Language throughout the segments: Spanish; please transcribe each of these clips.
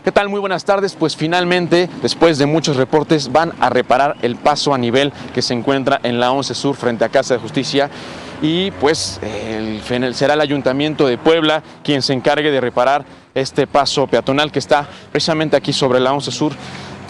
¿Qué tal? Muy buenas tardes. Pues finalmente, después de muchos reportes, van a reparar el paso a nivel que se encuentra en la 11 Sur frente a Casa de Justicia. Y pues será el Ayuntamiento de Puebla quien se encargue de reparar este paso peatonal que está precisamente aquí sobre la 11 Sur,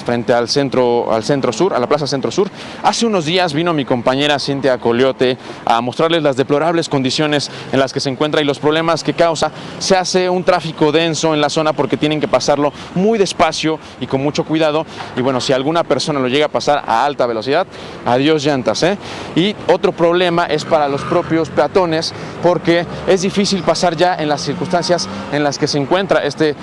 frente al centro sur, a la Plaza Centro Sur. Hace unos días vino mi compañera Cintia Coliote a mostrarles las deplorables condiciones en las que se encuentra y los problemas que causa. Se hace un tráfico denso en la zona porque tienen que pasarlo muy despacio y con mucho cuidado. Y bueno, si alguna persona lo llega a pasar a alta velocidad, adiós llantas, ¿eh? Y otro problema es para los propios peatones, porque es difícil pasar ya en las circunstancias en las que se encuentra este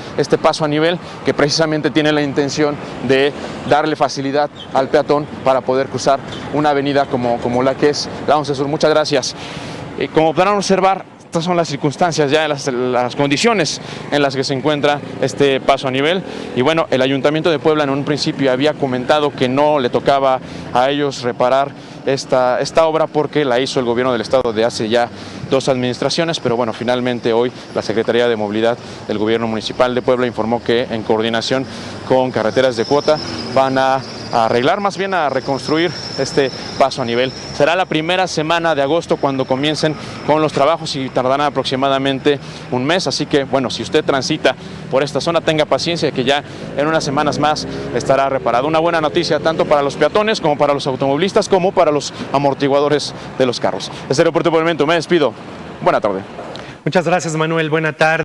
paso a nivel, que precisamente tiene la intención de darle facilidad al peatón para poder cruzar una avenida como la que es la 11 Sur. Muchas gracias. Como podrán observar, estas son las circunstancias, ya las condiciones en las que se encuentra este paso a nivel. Y bueno, el Ayuntamiento de Puebla en un principio había comentado que no le tocaba a ellos reparar esta obra porque la hizo el gobierno del estado de hace ya 2 administraciones, pero bueno, finalmente hoy la Secretaría de Movilidad del Gobierno Municipal de Puebla informó que en coordinación con Carreteras de Cuota van a arreglar, más bien a reconstruir este paso a nivel. Será la primera semana de agosto cuando comiencen con los trabajos y tardarán aproximadamente un mes, así que bueno, si usted transita por esta zona, tenga paciencia que ya en unas semanas más estará reparado. Una buena noticia tanto para los peatones como para los automovilistas como para los amortiguadores de los carros. Este reporte por el momento, me despido. Buena tarde. Muchas gracias, Manuel. Buena tarde.